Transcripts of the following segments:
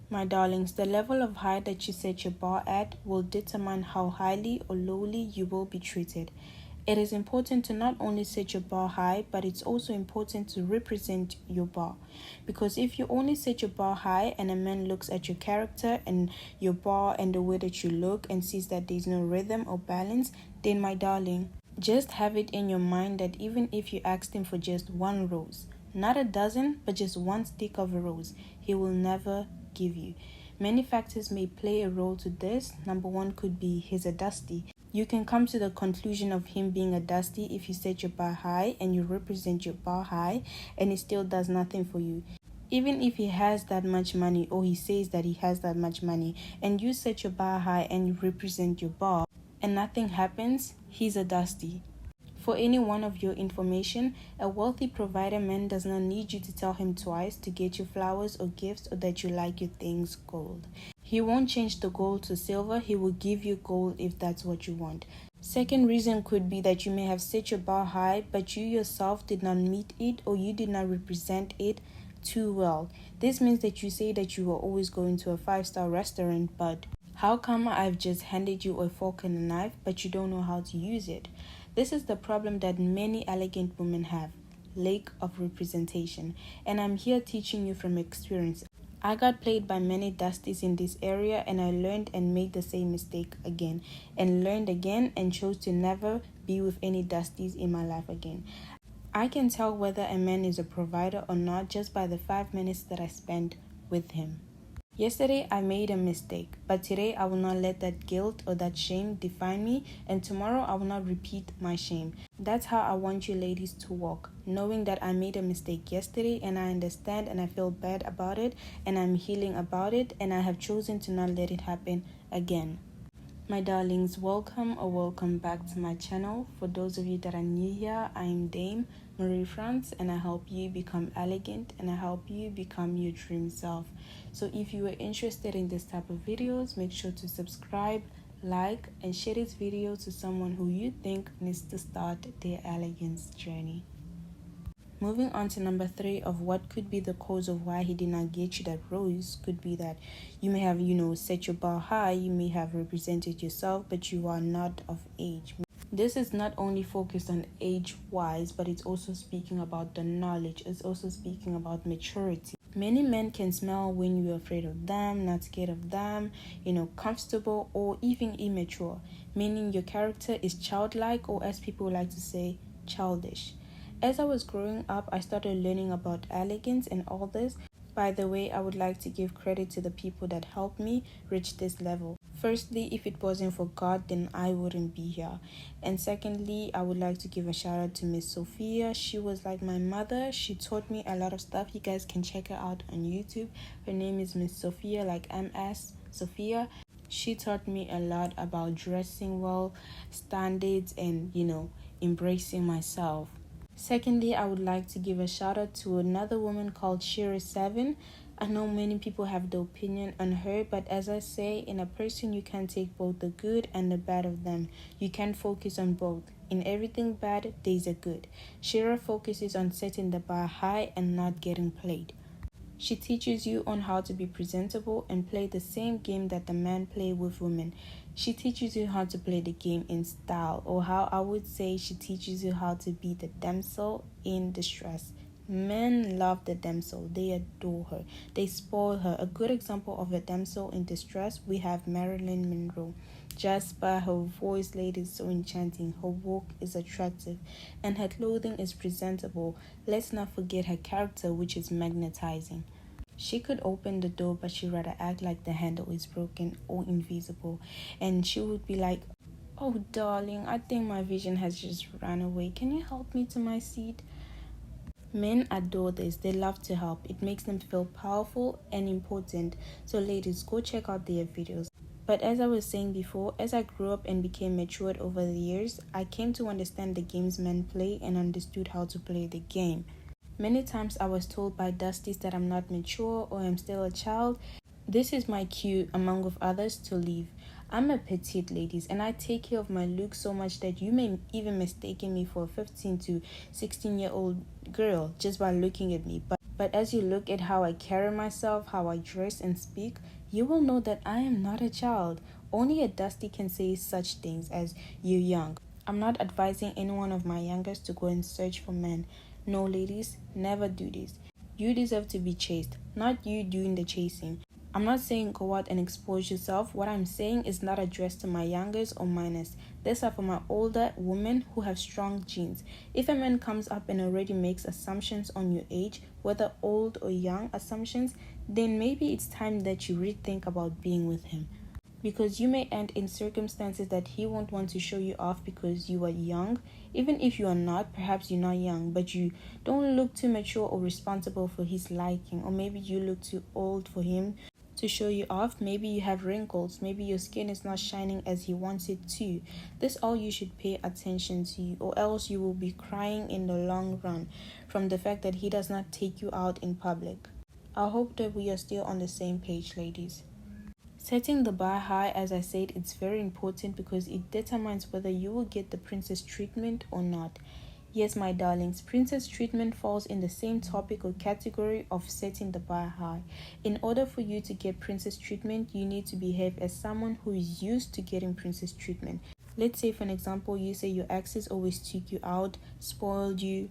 My darlings, the level of height that you set your bar at will determine how highly or lowly you will be treated. It is important to not only set your bar high, but it's also important to represent your bar. Because if you only set your bar high and a man looks at your character and your bar and the way that you look and sees that there's no rhythm or balance, then my darling, just have it in your mind that even if you asked him for just one rose, not a dozen, but just one stick of a rose, he will never give you. Many factors may play a role to this. Number one could be he's a dusty. You can come to the conclusion of him being a dusty if you set your bar high and you represent your bar high and he still does nothing for you. Even if he has that much money or he says that he has that much money and you set your bar high and you represent your bar and nothing happens, he's a dusty. For any one of your information, a wealthy provider man does not need you to tell him twice to get you flowers or gifts or that you like your things gold. He won't change the gold to silver, he will give you gold if that's what you want. Second reason could be that you may have set your bar high, but you yourself did not meet it or you did not represent it too well. This means that you say that you were always going to a 5-star restaurant, but how come I've just handed you a fork and a knife, but you don't know how to use it? This is the problem that many elegant women have, lack of representation. And I'm here teaching you from experience. I got played by many dusties in this area and I learned and made the same mistake again and learned again and chose to never be with any dusties in my life again. I can tell whether a man is a provider or not just by the 5 minutes that I spent with him. Yesterday I made a mistake, but today I will not let that guilt or that shame define me, and tomorrow I will not repeat my shame. That's how I want you ladies to walk, knowing that I made a mistake yesterday and I understand and I feel bad about it and I'm healing about it and I have chosen to not let it happen again. My darlings, welcome back to my channel. For those of you that are new here, I am Dame Marie France and I help you become elegant and I help you become your dream self. So if you are interested in this type of videos, make sure to subscribe, like and share this video to someone who you think needs to start their elegance journey. Moving on to number 3 of what could be the cause of why he did not get you that rose could be that you may have, set your bar high, you may have represented yourself, but you are not of age. This is not only focused on age-wise, but it's also speaking about the knowledge. It's also speaking about maturity. Many men can smell when you're afraid of them, not scared of them, comfortable or even immature, meaning your character is childlike or, as people like to say, childish. As I was growing up, I started learning about elegance and all this. By the way, I would like to give credit to the people that helped me reach this level. Firstly, if it wasn't for God, then I wouldn't be here. And secondly, I would like to give a shout out to Miss Sophia. She was like my mother. She taught me a lot of stuff. You guys can check her out on YouTube. Her name is Miss Sophia, like MS Sophia. She taught me a lot about dressing well, standards, and, embracing myself. Secondly, I would like to give a shout out to another woman called Shira7. I know many people have the opinion on her, but as I say, in a person you can take both the good and the bad of them. You can focus on both. In everything bad, there's a good. Shira focuses on setting the bar high and not getting played. She teaches you on how to be presentable and play the same game that the men play with women. She teaches you how to play the game in style, or how I would say she teaches you how to be the damsel in distress. Men love the damsel. They adore her. They spoil her. A good example of a damsel in distress, we have Marilyn Monroe. Just by her voice, lady, is so enchanting. Her walk is attractive and her clothing is presentable. Let's not forget her character, which is magnetizing. She could open the door, but she'd rather act like the handle is broken or invisible. And she would be like, "Oh, darling, I think my vision has just run away. Can you help me to my seat?" Men adore this. They love to help. It makes them feel powerful and important. So ladies, go check out their videos. But as I was saying before, as I grew up and became matured over the years, I came to understand the games men play and understood how to play the game. Many times I was told by dusties that I'm not mature or I'm still a child. This is my cue, among of others, to leave. I'm a petite, ladies, and I take care of my look so much that you may even mistaken me for a 15 to 16-year-old girl just by looking at me. But as you look at how I carry myself, how I dress and speak, you will know that I am not a child. Only a Dusty can say such things as you young. I'm not advising any one of my youngest to go and search for men. No, ladies, never do this. You deserve to be chased, not you doing the chasing. I'm not saying go out and expose yourself. What I'm saying is not addressed to my youngest or minors. These are for my older women who have strong genes. If a man comes up and already makes assumptions on your age, whether old or young assumptions, then maybe it's time that you rethink about being with him. Because you may end in circumstances that he won't want to show you off because you are young. Even if you are not, perhaps you're not young, but you don't look too mature or responsible for his liking, or maybe you look too old for him to show you off. Maybe you have wrinkles, maybe your skin is not shining as he wants it to. This all you should pay attention to, or else you will be crying in the long run from the fact that he does not take you out in public. I hope that we are still on the same page, ladies. Setting the bar high, as I said, it's very important because it determines whether you will get the princess treatment or not. Yes, my darlings, princess treatment falls in the same topic or category of setting the bar high. In order for you to get princess treatment, you need to behave as someone who is used to getting princess treatment. Let's say, for an example, you say your exes always took you out, spoiled you,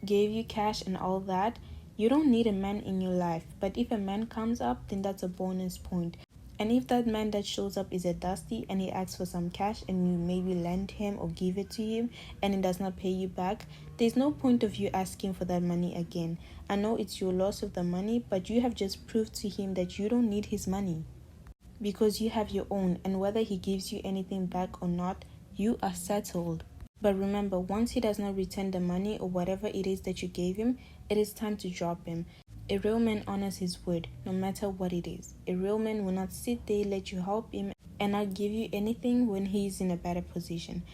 gave you cash and all that. You don't need a man in your life, but if a man comes up, then that's a bonus point. And if that man that shows up is a Dusty and he asks for some cash and you maybe lend him or give it to him and he does not pay you back, there's no point of you asking for that money again. I know it's your loss of the money, but you have just proved to him that you don't need his money because you have your own, and whether he gives you anything back or not, you are settled. But remember, once he does not return the money or whatever it is that you gave him, it is time to drop him. A real man honors his word, no matter what it is. A real man will not sit there, let you help him, and not give you anything when he is in a better position.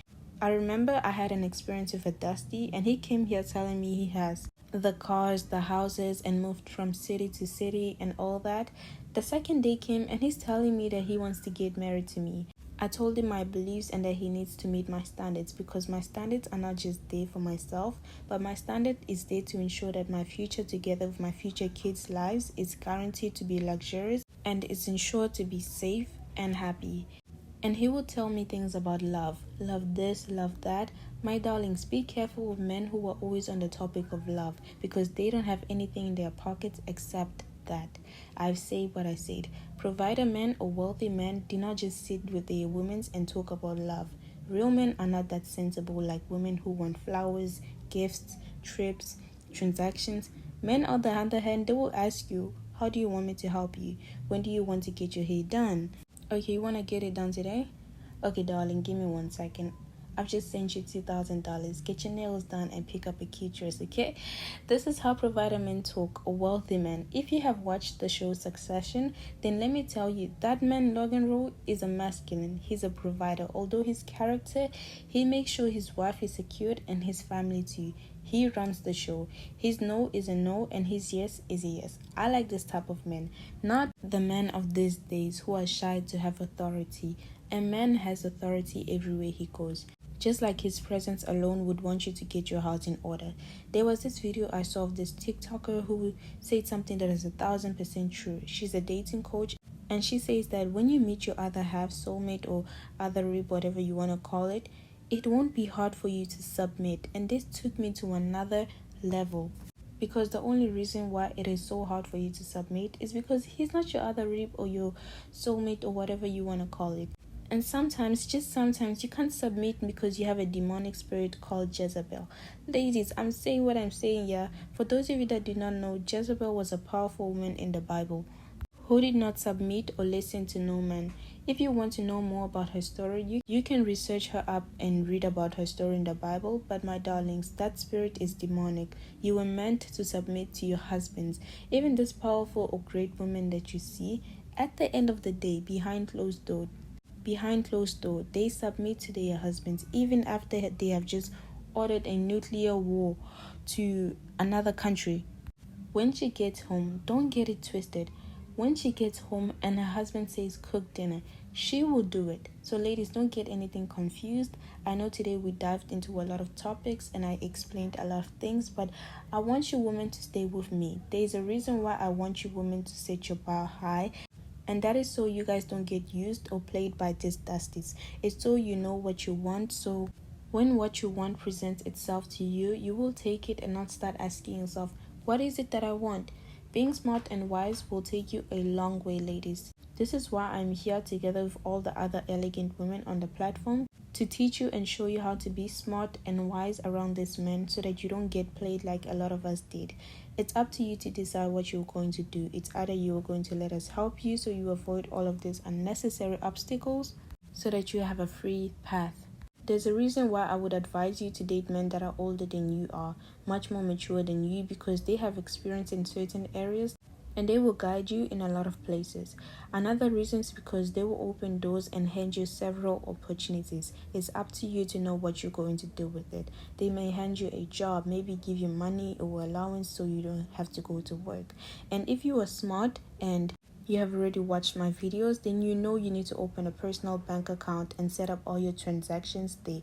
I remember I had an experience with a Dusty, and he came here telling me he has the cars, the houses, and moved from city to city and all that. The second day came, and he's telling me that he wants to get married to me. I told him my beliefs and that he needs to meet my standards, because my standards are not just there for myself, but my standard is there to ensure that my future together with my future kids' lives is guaranteed to be luxurious and is ensured to be safe and happy. And he will tell me things about love. Love this, love that. My darlings, be careful with men who are always on the topic of love, because they don't have anything in their pockets except that. I've said what I said. Provider men or wealthy men do not just sit with their women and talk about love. Real men are not that sensible like women who want flowers, gifts, trips, transactions. Men, on the other hand, they will ask you, how do you want me to help you? When do you want to get your hair done? Okay, you want to get it done today? Okay, darling, give me 1 second. I've just sent you $2,000. Get your nails done and pick up a cute dress, okay? This is how provider men talk, or wealthy men. If you have watched the show Succession, then let me tell you, that man Logan Roy is a masculine. He's a provider. Although his character, he makes sure his wife is secured and his family too. He runs the show. His no is a no and his yes is a yes. I like this type of men, not the men of these days who are shy to have authority. A man has authority everywhere he goes. Just like his presence alone would want you to get your house in order. There was this video I saw of this TikToker who said something that is 1,000% true. She's a dating coach, and she says that when you meet your other half, soulmate, or other rib, whatever you want to call it won't be hard for you to submit. And this took me to another level. Because the only reason why it is so hard for you to submit is because he's not your other rib or your soulmate or whatever you want to call it. And sometimes, just sometimes, you can't submit because you have a demonic spirit called Jezebel. Ladies, I'm saying what I'm saying, yeah. For those of you that do not know, Jezebel was a powerful woman in the Bible who did not submit or listen to no man. If you want to know more about her story, you can research her up and read about her story in the Bible. But my darlings, that spirit is demonic. You were meant to submit to your husbands. Even this powerful or great woman that you see, at the end of the day, behind closed door, they submit to their husbands even after they have just ordered a nuclear war to another country. When she gets home, don't get it twisted. when she gets home and her husband says cook dinner, she will do it. So ladies, don't get anything confused. I know today we dived into a lot of topics and I explained a lot of things, but I want you women to stay with me. There's a reason why I want you women to set your bar high, and that is so you guys don't get used or played by these dusties. It's so you know what you want. So when what you want presents itself to you, you will take it and not start asking yourself, what is it that I want? Being smart and wise will take you a long way, ladies. This is why I'm here together with all the other elegant women on the platform to teach you and show you how to be smart and wise around this man so that you don't get played like a lot of us did. It's up to you to decide what you're going to do. It's either you're going to let us help you so you avoid all of these unnecessary obstacles so that you have a free path. There's a reason why I would advise you to date men that are older than you are, much more mature than you, because they have experience in certain areas and they will guide you in a lot of places. Another reason is because they will open doors and hand you several opportunities. It's up to you to know what you're going to do with it. They may hand you a job, maybe give you money or allowance so you don't have to go to work. And if you are smart and you have already watched my videos, then you know you need to open a personal bank account and set up all your transactions there.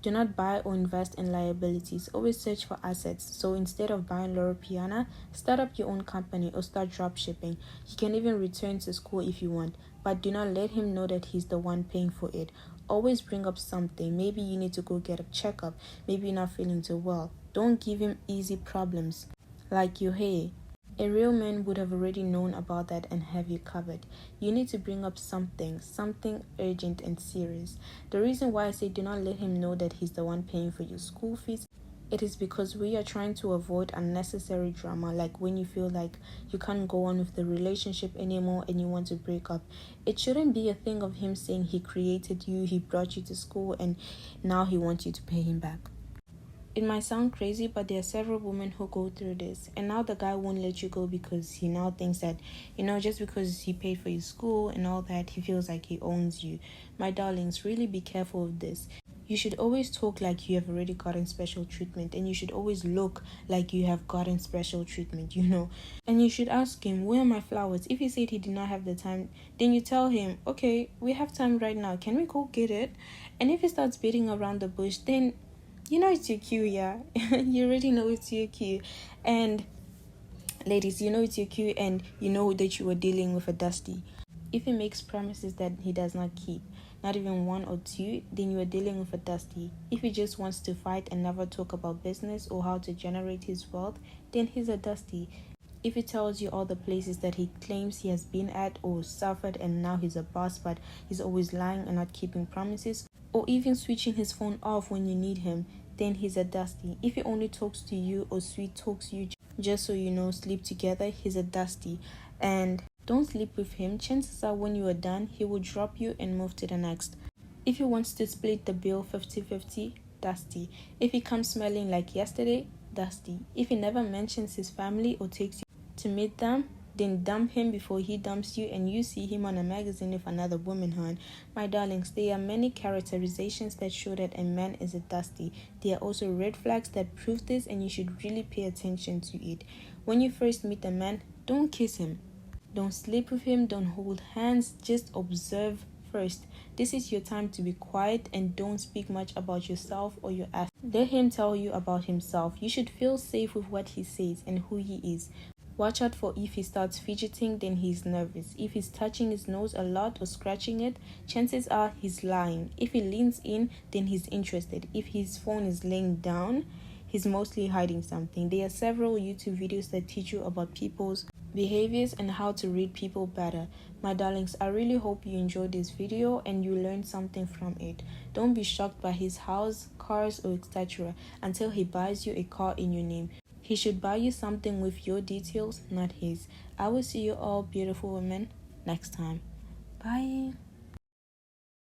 Do not buy or invest in liabilities. Always search for assets. So instead of buying Loro Piana, start up your own company or start drop shipping. You can even return to school if you want, but do not let him know that he's the one paying for it. Always bring up something. Maybe you need to go get a checkup. Maybe you're not feeling too well. Don't give him easy problems like your hair. A real man would have already known about that and have you covered. You need to bring up something urgent and serious. The reason why I say do not let him know that he's the one paying for your school fees, it is because we are trying to avoid unnecessary drama, like when you feel like you can't go on with the relationship anymore and you want to break up. It shouldn't be a thing of him saying he created you, he brought you to school, and now he wants you to pay him back. It might sound crazy, but there are several women who go through this. And now the guy won't let you go because he now thinks that, just because he paid for your school and all that, he feels like he owns you. My darlings, really be careful of this. You should always talk like you have already gotten special treatment, and you should always look like you have gotten special treatment, And you should ask him, where are my flowers? If he said he did not have the time, then you tell him, okay, we have time right now. Can we go get it? And if he starts beating around the bush, then it's your cue, yeah. You already know it's your cue. And ladies, it's your cue and you know that you are dealing with a dusty. If he makes promises that he does not keep, not even one or two, then you are dealing with a dusty. If he just wants to fight and never talk about business or how to generate his wealth, then he's a dusty. If he tells you all the places that he claims he has been at or suffered and now he's a boss, but he's always lying and not keeping promises, or even switching his phone off when you need him, then he's a dusty. If he only talks to you or sweet talks you just so sleep together, he's a dusty. And don't sleep with him. Chances are when you are done, he will drop you and move to the next. If he wants to split the bill 50-50, dusty. If he comes smelling like yesterday, dusty. If he never mentions his family or takes you to meet them, then dump him before he dumps you and you see him on a magazine with another woman, hon. My darlings, there are many characterizations that show that a man is a dusty. There are also red flags that prove this, and you should really pay attention to it. When you first meet a man, don't kiss him. Don't sleep with him. Don't hold hands. Just observe first. This is your time to be quiet and don't speak much about yourself or your ass. Let him tell you about himself. You should feel safe with what he says and who he is. Watch out for if he starts fidgeting, then he's nervous. If he's touching his nose a lot or scratching it, chances are he's lying. If he leans in, then he's interested. If his phone is laying down, he's mostly hiding something. There are several YouTube videos that teach you about people's behaviors and how to read people better. My darlings, I really hope you enjoyed this video and you learned something from it. Don't be shocked by his house, cars, or etc. until he buys you a car in your name. He should buy you something with your details, not his. I will see you all beautiful women next time. Bye.